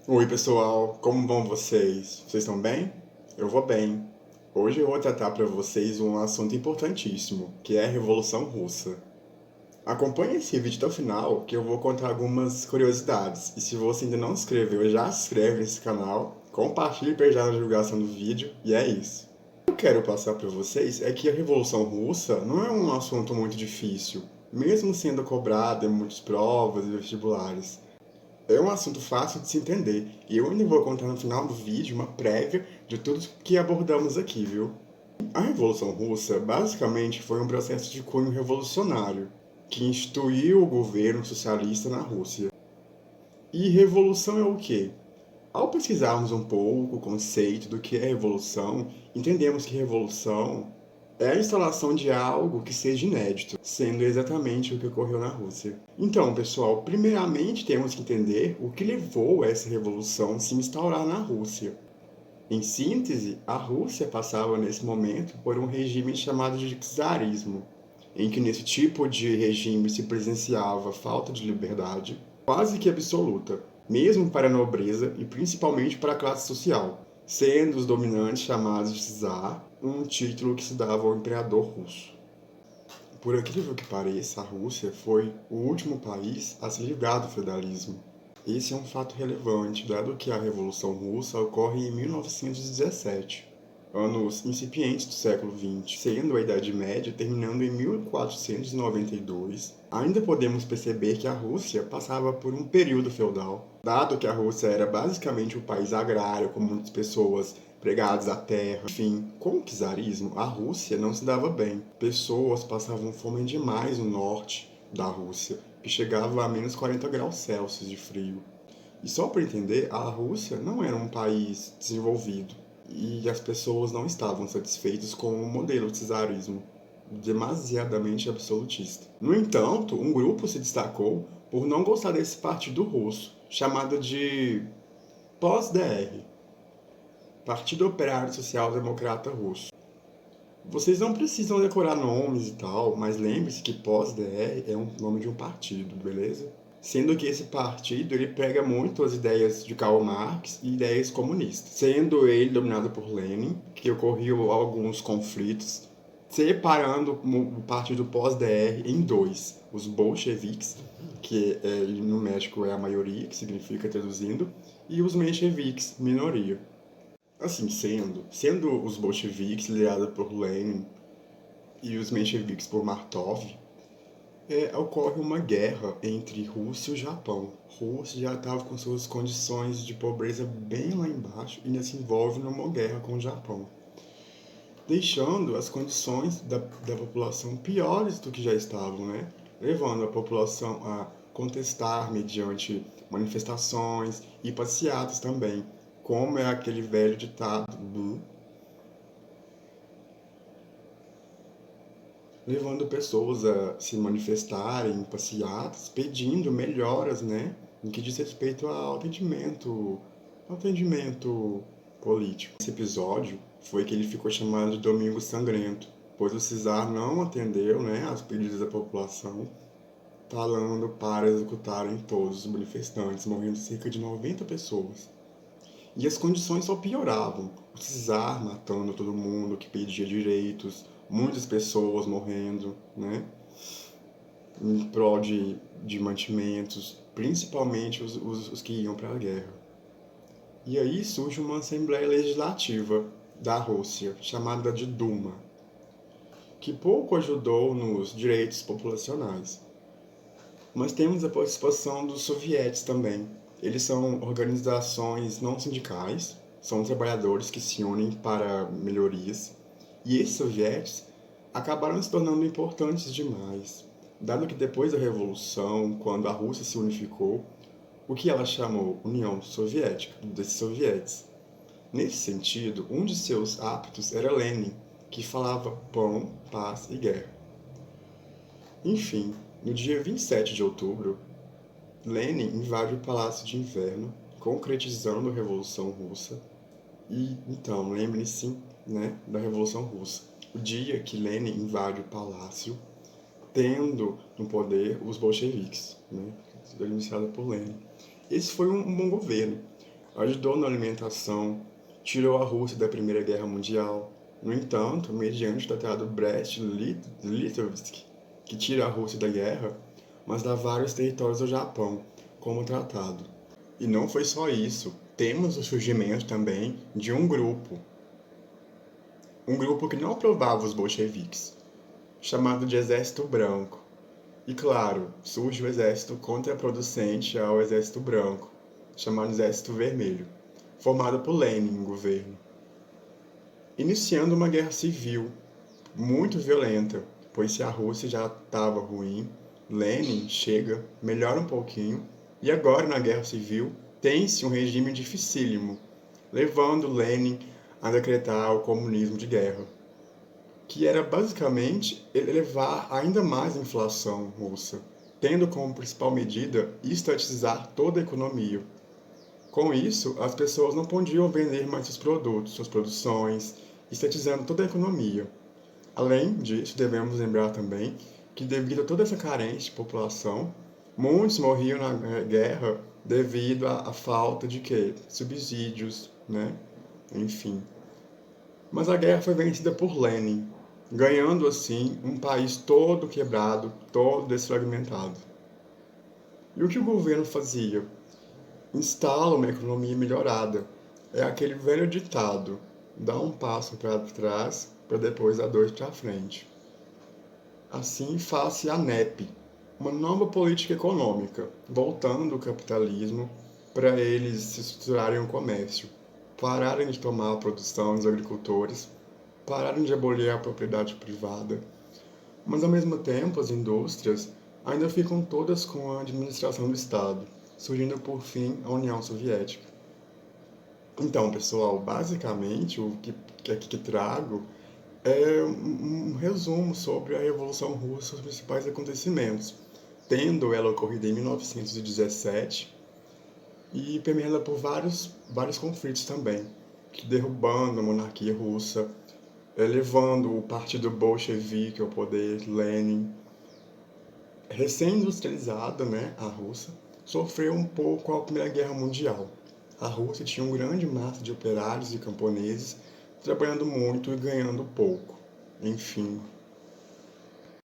Oi, pessoal, como vão vocês? Vocês estão bem? Eu vou bem. Hoje eu vou tratar para vocês um assunto importantíssimo, que é a Revolução Russa. Acompanhe esse vídeo até o final, que eu vou contar algumas curiosidades. E se você ainda não se inscreveu, já se inscreve nesse canal, compartilhe para já na divulgação do vídeo, e é isso. O que eu quero passar para vocês é que a Revolução Russa não é um assunto muito difícil, mesmo sendo cobrado em muitas provas e vestibulares. É um assunto fácil de se entender, e eu ainda vou contar no final do vídeo uma prévia de tudo que abordamos aqui, viu? A Revolução Russa basicamente foi um processo de cunho revolucionário, que instituiu o governo socialista na Rússia. E revolução é o quê? Ao pesquisarmos um pouco o conceito do que é revolução, entendemos que revolução é a instalação de algo que seja inédito, sendo exatamente o que ocorreu na Rússia. Então, pessoal, primeiramente temos que entender o que levou essa revolução a se instaurar na Rússia. Em síntese, a Rússia passava nesse momento por um regime chamado de czarismo, em que nesse tipo de regime se presenciava falta de liberdade quase que absoluta, mesmo para a nobreza e principalmente para a classe social, sendo os dominantes chamados de czar, um título que se dava ao imperador russo. Por incrível que pareça, a Rússia foi o último país a se livrar do feudalismo. Esse é um fato relevante, dado que a Revolução Russa ocorre em 1917, anos incipientes do século XX, sendo a Idade Média terminando em 1492. Ainda podemos perceber que a Rússia passava por um período feudal, dado que a Rússia era basicamente um país agrário, com muitas pessoas pregadas à terra. Enfim, com o czarismo, a Rússia não se dava bem. Pessoas passavam fome demais no norte da Rússia, que chegava a menos 40 graus Celsius de frio. E só para entender, a Rússia não era um país desenvolvido e as pessoas não estavam satisfeitas com o modelo de czarismo, demasiadamente absolutista. No entanto, um grupo se destacou por não gostar desse partido russo, chamado de POS-DR, Partido Operário Social Democrata Russo. Vocês não precisam decorar nomes e tal, mas lembre-se que POS-DR é um nome de um partido, beleza? Sendo que esse partido ele pega muito as ideias de Karl Marx e ideias comunistas, sendo ele dominado por Lenin, que ocorriam alguns conflitos, separando o partido pós-DR em dois: os bolcheviques, que no México é a maioria, que significa traduzindo, e os mencheviques, minoria. Assim sendo os bolcheviques liderados por Lenin e os mencheviques por Martov, ocorre uma guerra entre Rússia e o Japão. Rússia já estava com suas condições de pobreza bem lá embaixo e ainda se envolve numa guerra com o Japão, deixando as condições da população piores do que já estavam, né? Levando a população a contestar mediante manifestações e passeatas também, como é aquele velho ditado, levando pessoas a se manifestarem em passeatas, pedindo melhoras, né, no que diz respeito ao atendimento político. Esse episódio foi que ele ficou chamado de Domingo Sangrento, pois o czar não atendeu, né, aos pedidos da população, falando para executarem todos os manifestantes, morrendo cerca de 90 pessoas. E as condições só pioravam. O czar matando todo mundo que pedia direitos, muitas pessoas morrendo, né? Em prol de mantimentos, principalmente os que iam para a guerra. E aí surge uma Assembleia Legislativa da Rússia, chamada de Duma, que pouco ajudou nos direitos populacionais. Mas temos a participação dos sovietes também. Eles são organizações não sindicais, são trabalhadores que se unem para melhorias, e esses sovietes acabaram se tornando importantes demais, dado que depois da Revolução, quando a Rússia se unificou, o que ela chamou União Soviética, desses sovietes. Nesse sentido, um de seus ápitos era Lenin, que falava pão, paz e guerra. Enfim, no dia 27 de outubro, Lenin invade o Palácio de Inverno, concretizando a Revolução Russa. E então, lembre-se, né, da Revolução Russa. O dia que Lenin invade o palácio, tendo no poder os bolcheviques, né, iniciado por Lenin. Esse foi um bom governo, ajudou na alimentação, tirou a Rússia da Primeira Guerra Mundial. No entanto, mediante o Tratado Brest-Litovsk, que tira a Rússia da guerra, mas dá vários territórios ao Japão, como tratado. E não foi só isso, temos o surgimento também de um grupo que não aprovava os bolcheviques, chamado de Exército Branco. E claro, surge o exército contraproducente ao Exército Branco, chamado Exército Vermelho, formado por Lenin em governo, iniciando uma guerra civil muito violenta, pois se a Rússia já estava ruim, Lenin chega, melhora um pouquinho, e agora na guerra civil tem-se um regime dificílimo, levando Lenin a decretar o comunismo de guerra, que era basicamente elevar ainda mais a inflação russa, tendo como principal medida estatizar toda a economia. Com isso, as pessoas não podiam vender mais seus produtos, suas produções, estatizando toda a economia. Além disso, devemos lembrar também que, devido a toda essa carência de população, muitos morriam na guerra devido à falta de quê? Subsídios, né? Enfim. Mas a guerra foi vencida por Lenin, ganhando assim um país todo quebrado, todo desfragmentado. E o que o governo fazia? Instala uma economia melhorada. É aquele velho ditado: dá um passo para trás para depois dar dois para frente. Assim faz-se a NEP, uma nova política econômica, voltando do capitalismo para eles se estruturarem o comércio, pararem de tomar a produção dos agricultores, pararem de abolir a propriedade privada. Mas ao mesmo tempo, as indústrias ainda ficam todas com a administração do Estado, surgindo por fim a União Soviética. Então, pessoal, basicamente o que aqui trago é um resumo sobre a Revolução Russa, os principais acontecimentos, tendo ela ocorrido em 1917 e permeada por vários conflitos também, derrubando a monarquia russa, levando o partido bolchevique ao poder, Lenin. Recém-industrializada, né, a Rússia, sofreu um pouco a Primeira Guerra Mundial. A Rússia tinha um grande massa de operários e camponeses trabalhando muito e ganhando pouco. Enfim,